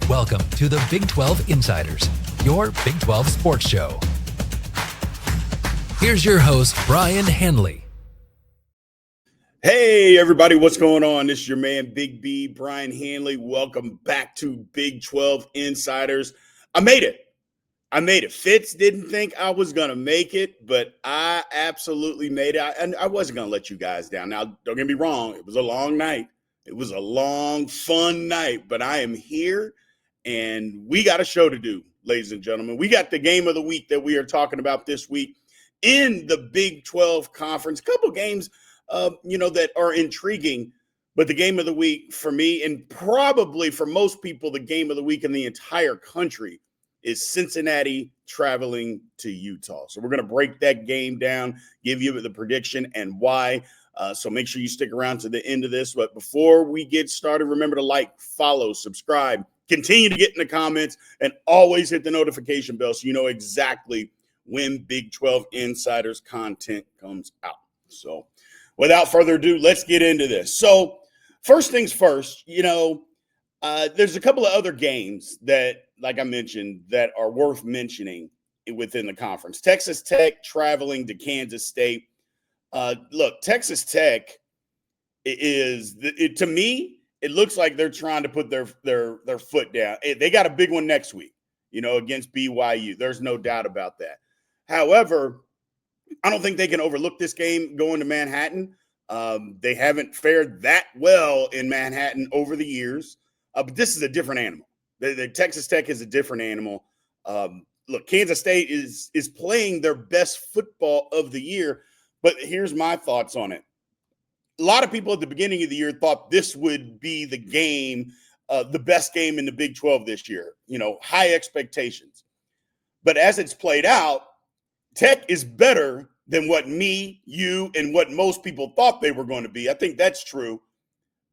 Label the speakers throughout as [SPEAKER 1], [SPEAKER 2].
[SPEAKER 1] Welcome to the Big 12 Insiders, your Big 12 sports show. Here's your host, Brien Hanley.
[SPEAKER 2] Hey, everybody, what's going on? This is your man, Big B, Brien Hanley. Welcome back to Big 12 Insiders. I made it. Fitz didn't think I was going to make it, but I absolutely made it. And I wasn't going to let you guys down. Now, don't get me wrong. It was a long night. It was a long, fun night, but I am here, and we got a show to do, ladies and gentlemen. We got the game of the week that we are talking about this week in the Big 12 Conference. A couple games, that are intriguing, but the game of the week for me, and probably for most people, the game of the week in the entire country is Cincinnati traveling to Utah. So we're going to break that game down, give you the prediction and why. So make sure you stick around to the end of this. But before we get started, remember to like, follow, subscribe, continue to get in the comments, and always hit the notification bell so you know exactly when Big 12 Insiders content comes out. So without further ado, let's get into this. So first things first, there's a couple of other games that, like I mentioned, that are worth mentioning within the conference. Texas Tech traveling to Kansas State. Look, Texas Tech to me, it looks like they're trying to put their foot down. They got a big one next week, against BYU. There's no doubt about that. However, I don't think they can overlook this game going to Manhattan. They haven't fared that well in Manhattan over the years. But this is a different animal. The Texas Tech is a different animal. Look, Kansas State is playing their best football of the year. But here's my thoughts on it. A lot of people at the beginning of the year thought this would be the game, the best game in the Big 12 this year. High expectations. But as it's played out, Tech is better than what me, you, and what most people thought they were going to be. I think that's true.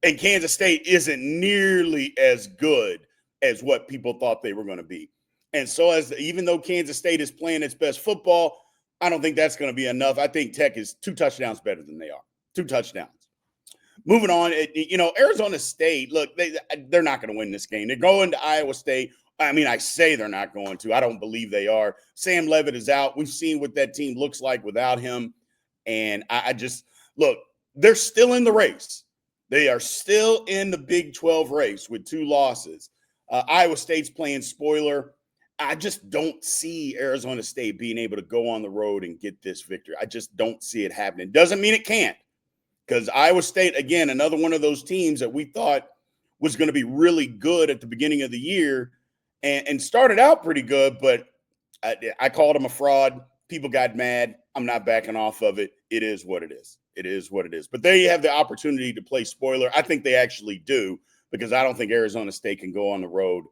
[SPEAKER 2] And Kansas State isn't nearly as good as what people thought they were going to be. And so even though Kansas State is playing its best football, I don't think that's going to be enough. I think Tech is 2 touchdowns better than they are. 2 touchdowns. Moving on, Arizona State, look, they're not going to win this game. They're going to Iowa State. I say they're not going to. I don't believe they are. Sam Leavitt is out. We've seen what that team looks like without him. And look, they're still in the race. They are still in the Big 12 race with 2 losses. Iowa State's playing spoiler. I just don't see Arizona State being able to go on the road and get this victory. I just don't see it happening. Doesn't mean it can't, because Iowa State, again, another one of those teams that we thought was going to be really good at the beginning of the year and started out pretty good, but I called them a fraud. People got mad. I'm not backing off of it. It is what it is. It is what it is. But they have the opportunity to play spoiler. I think they actually do, because I don't think Arizona State can go on the road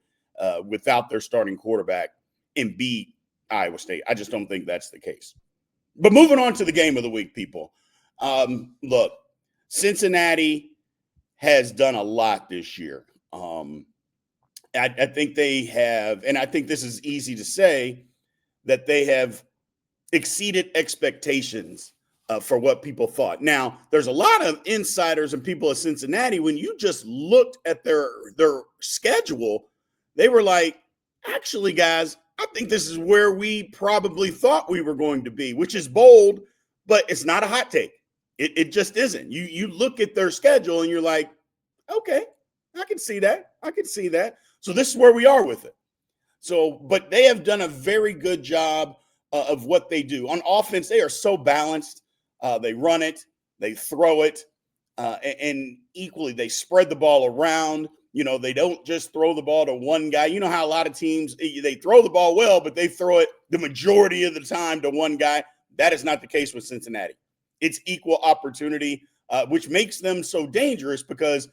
[SPEAKER 2] without their starting quarterback and beat Iowa State. I just don't think that's the case. But moving on to the game of the week, people. Look, Cincinnati has done a lot this year. I think they have, and I think this is easy to say, that they have exceeded expectations for what people thought. Now, there's a lot of insiders and people at Cincinnati, when you just looked at their schedule, they were like, actually, guys, I think this is where we probably thought we were going to be, which is bold, but it's not a hot take. It just isn't. You look at their schedule and you're like, okay, I can see that. I can see that. So this is where we are with it. So, but they have done a very good job of what they do. On offense, they are so balanced. They run it, they throw it, and equally they spread the ball around. They don't just throw the ball to one guy. You know how a lot of teams, they throw the ball well, but they throw it the majority of the time to one guy. That is not the case with Cincinnati. It's equal opportunity, which makes them so dangerous, because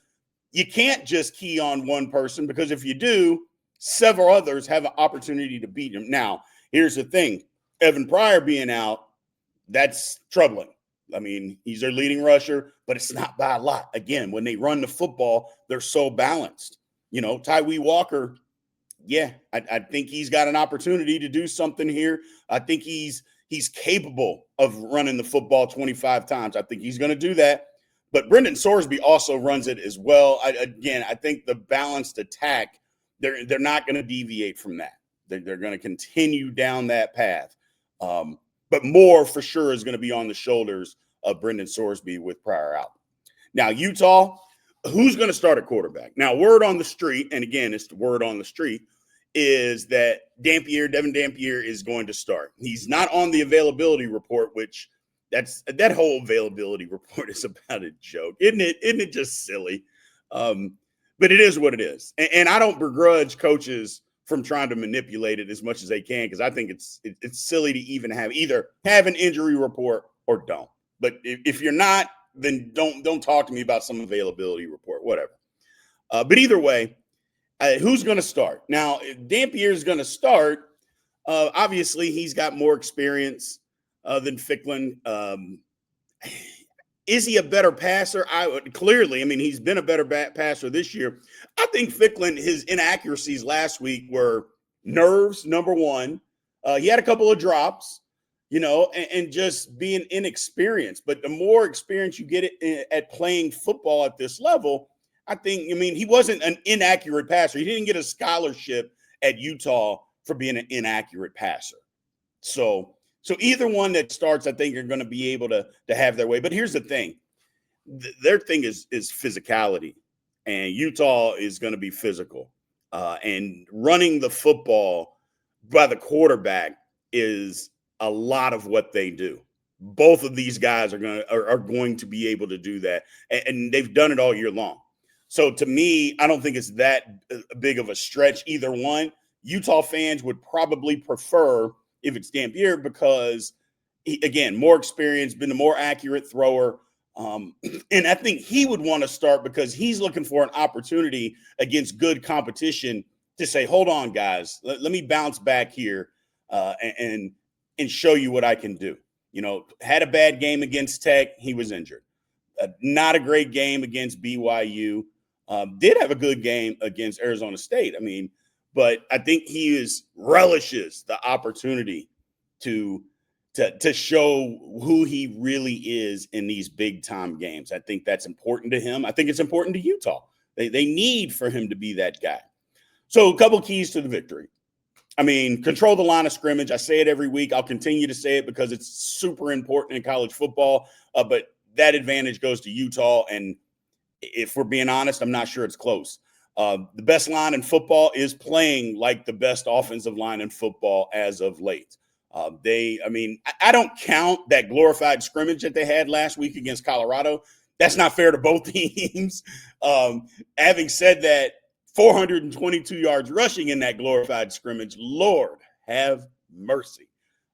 [SPEAKER 2] you can't just key on one person, because if you do, several others have an opportunity to beat him. Now, here's the thing. Evan Pryor being out, that's troubling. I mean, he's their leading rusher, but it's not by a lot. Again, when they run the football, they're so balanced. Tywee Walker, I think he's got an opportunity to do something here. I think he's capable of running the football 25 times. I think he's going to do that. But Brendan Sorsby also runs it as well. I think the balanced attack They're not going to deviate from that. They're going to continue down that path. But more for sure is going to be on the shoulders of Brendan Sorsby with Pryor out. Now, Utah, who's going to start at quarterback? Now, word on the street, and again, it's the word on the street, is that Devin Dampier is going to start. He's not on the availability report, which that whole availability report is about a joke. Isn't it just silly? But it is what it is. And I don't begrudge coaches from trying to manipulate it as much as they can, because I think it's silly to even either have an injury report or don't. But if you're not, then don't talk to me about some availability report, whatever. But either way, who's going to start? Now, if Dampier is going to start, obviously he's got more experience than Ficklin. Is he a better passer? Clearly, I mean, he's been a better passer this year. I think Ficklin, his inaccuracies last week were nerves, number one. He had a couple of drops, and just being inexperienced. But the more experience you get at playing football at this level, he wasn't an inaccurate passer. He didn't get a scholarship at Utah for being an inaccurate passer. So either one that starts, I think, are going to be able to have their way. But here's the thing. Their thing is physicality, and Utah is going to be physical. And running the football by the quarterback is a lot of what they do. Both of these guys are going to be able to do that, and they've done it all year long. So to me, I don't think it's that big of a stretch, either one. Utah fans would probably prefer if it's Dampier because, again, more experience, been a more accurate thrower. And I think he would want to start because he's looking for an opportunity against good competition to say, hold on, guys, let me bounce back here and show you what I can do. Had a bad game against Tech. He was injured. Not a great game against BYU. Did have a good game against Arizona State. But I think he relishes the opportunity to show who he really is in these big time games. I think that's important to him. I think it's important to Utah. They need for him to be that guy. So a couple keys to the victory. Control the line of scrimmage. I say it every week. I'll continue to say it because it's super important in college football. But that advantage goes to Utah. And if we're being honest, I'm not sure it's close. The best line in football is playing like the best offensive line in football as of late. I don't count that glorified scrimmage that they had last week against Colorado. That's not fair to both teams. Having said that, 422 yards rushing in that glorified scrimmage, Lord have mercy.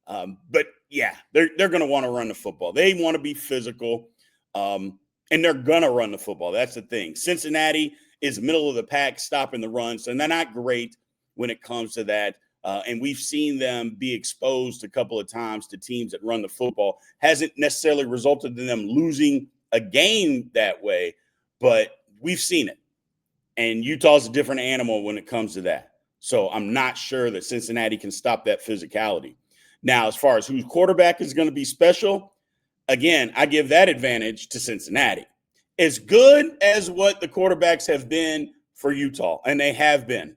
[SPEAKER 2] But yeah, they're going to want to run the football. They want to be physical, and they're going to run the football. That's the thing. Cincinnati is middle of the pack stopping the runs, and they're not great when it comes to that. And we've seen them be exposed a couple of times to teams that run the football. Hasn't necessarily resulted in them losing a game that way, but we've seen it. And Utah's a different animal when it comes to that. So I'm not sure that Cincinnati can stop that physicality. Now, as far as whose quarterback is going to be special, again, I give that advantage to Cincinnati. As good as what the quarterbacks have been for Utah, and they have been,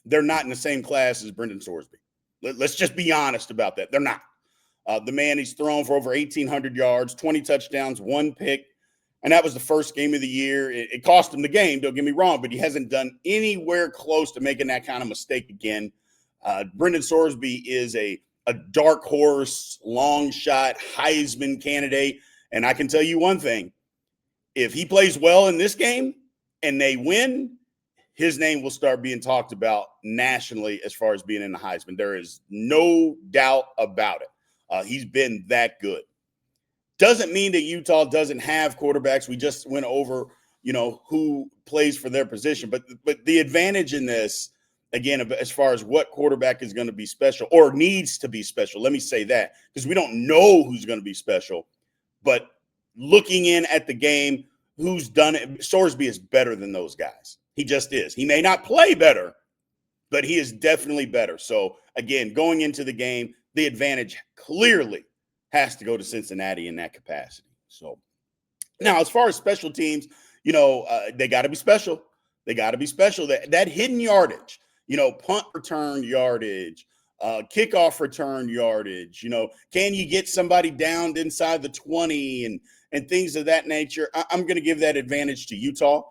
[SPEAKER 2] they're not in the same class as Brendan Sorsby. Let's just be honest about that. They're not. The man, he's thrown for over 1,800 yards, 20 touchdowns, 1 pick, and that was the first game of the year. It cost him the game, don't get me wrong, but he hasn't done anywhere close to making that kind of mistake again. Brendan Sorsby is a dark horse, long shot, Heisman candidate, and I can tell you one thing. If he plays well in this game and they win, his name will start being talked about nationally as far as being in the Heisman. There is no doubt about it. He's been that good. Doesn't mean that Utah doesn't have quarterbacks. We just went over, who plays for their position. But the advantage in this, again, as far as what quarterback is going to be special or needs to be special, let me say that, because we don't know who's going to be special. But looking in at the game, who's done it, Sorsby is better than those guys. He just is. He may not play better, but he is definitely better. So, again, going into the game, the advantage clearly has to go to Cincinnati in that capacity. So, now, as far as special teams, they got to be special. They got to be special. That hidden yardage, punt return yardage, kickoff return yardage, can you get somebody down inside the 20 and things of that nature? I'm going to give that advantage to Utah.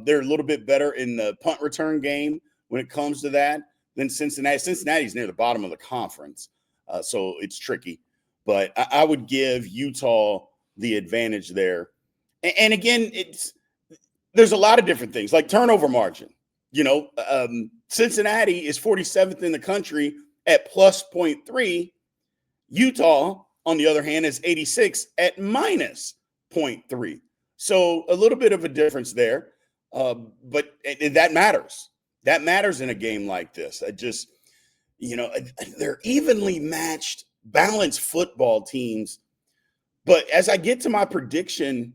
[SPEAKER 2] They're a little bit better in the punt return game when it comes to that than Cincinnati. Cincinnati's near the bottom of the conference, so it's tricky. But I would give Utah the advantage there. And again, there's a lot of different things like turnover margin. Cincinnati is 47th in the country at plus 0.3. Utah, on the other hand, is 86 at minus 0.3. So a little bit of a difference there. But that matters. That matters in a game like this. They're evenly matched, balanced football teams. But as I get to my prediction,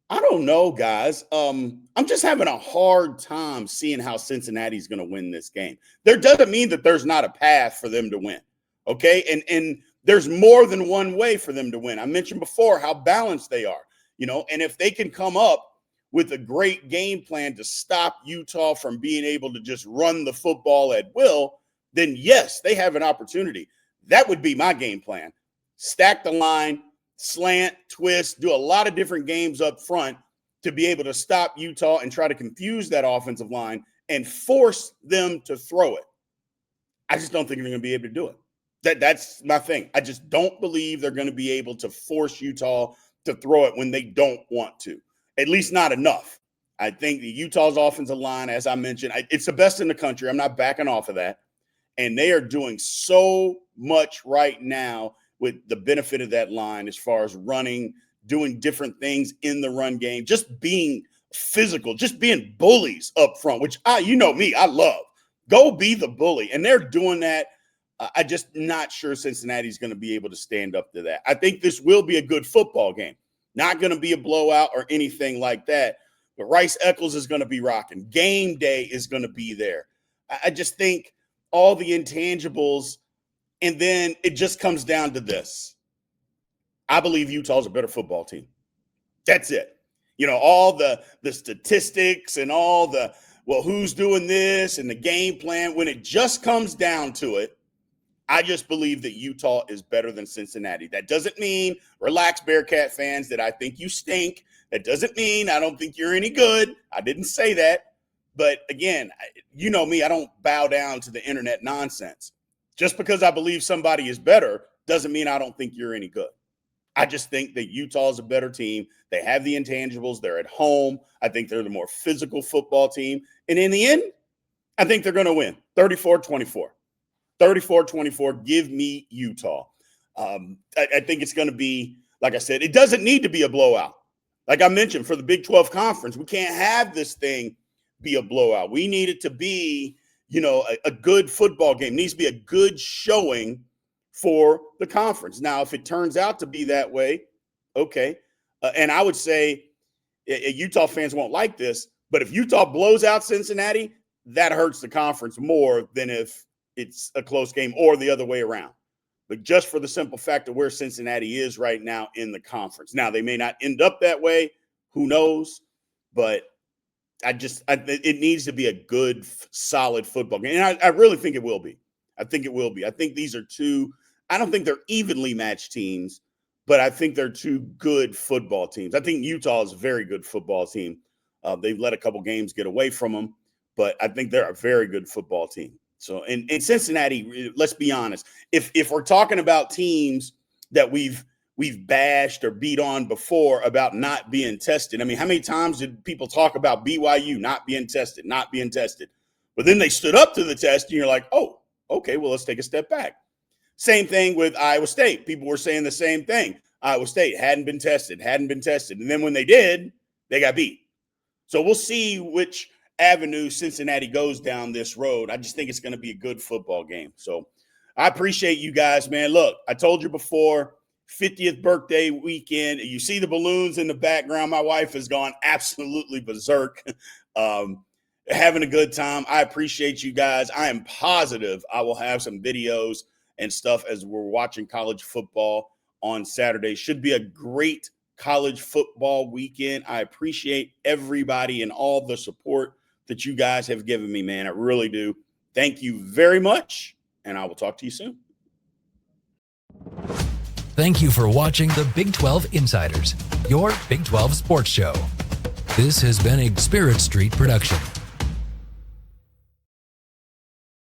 [SPEAKER 2] I don't know, guys. I'm just having a hard time seeing how Cincinnati's going to win this game. There doesn't mean that there's not a path for them to win, okay? And there's more than one way for them to win. I mentioned before how balanced they are, and if they can come up with a great game plan to stop Utah from being able to just run the football at will, then yes, they have an opportunity. That would be my game plan. Stack the line, slant, twist, do a lot of different games up front to be able to stop Utah and try to confuse that offensive line and force them to throw it. I just don't think they're going to be able to do it. That's my thing. I just don't believe they're going to be able to force Utah to throw it when they don't want to, at least not enough. I think the Utah's offensive line, as I mentioned, it's the best in the country. I'm not backing off of that. And they are doing so much right now with the benefit of that line as far as running, doing different things in the run game, just being physical, just being bullies up front, which me, I love. Go be the bully. And they're doing that. I just not sure Cincinnati's going to be able to stand up to that. I think this will be a good football game. Not going to be a blowout or anything like that. But Rice Eccles is going to be rocking. Game day is going to be there. I just think all the intangibles, and then it just comes down to this. I believe Utah's a better football team. That's it. All the statistics and all the, who's doing this and the game plan, when it just comes down to it, I just believe that Utah is better than Cincinnati. That doesn't mean, relax, Bearcat fans, that I think you stink. That doesn't mean I don't think you're any good. I didn't say that. But again, me, I don't bow down to the internet nonsense. Just because I believe somebody is better doesn't mean I don't think you're any good. I just think that Utah is a better team. They have the intangibles. They're at home. I think they're the more physical football team. And in the end, I think they're going to win 34-24. 34-24, give me Utah. I think it's going to be, like I said, it doesn't need to be a blowout. Like I mentioned, for the Big 12 Conference, we can't have this thing be a blowout. We need it to be, a good football game. It needs to be a good showing for the conference. Now, if it turns out to be that way, okay. And I would say Utah fans won't like this, but if Utah blows out Cincinnati, that hurts the conference more than if it's a close game or the other way around. But just for the simple fact of where Cincinnati is right now in the conference. Now, they may not end up that way. Who knows? But it needs to be a good, solid football game. And I really think it will be. I think it will be. I think these are two, I don't think they're evenly matched teams, but I think they're two good football teams. I think Utah is a very good football team. They've let a couple games get away from them, but I think they're a very good football team. So, in Cincinnati, let's be honest. If we're talking about teams that we've bashed or beat on before about not being tested, I mean, how many times did people talk about BYU not being tested? But then they stood up to the test, and you're like, oh, okay, well, let's take a step back. Same thing with Iowa State. People were saying the same thing. Iowa State hadn't been tested. And then when they did, they got beat. So we'll see which avenue Cincinnati goes down this road. I just think it's going to be a good football game. So I appreciate you guys, man. Look, I told you before, 50th birthday weekend. You see the balloons in the background. My wife has gone absolutely berserk, having a good time. I appreciate you guys. I am positive I will have some videos and stuff as we're watching college football on Saturday. Should be a great college football weekend. I appreciate everybody and all the support that you guys have given me, man. I really do. Thank you very much, and I will talk to you soon.
[SPEAKER 1] Thank you for watching the Big 12 Insiders, your Big 12 sports show. This has been a Spirit Street production.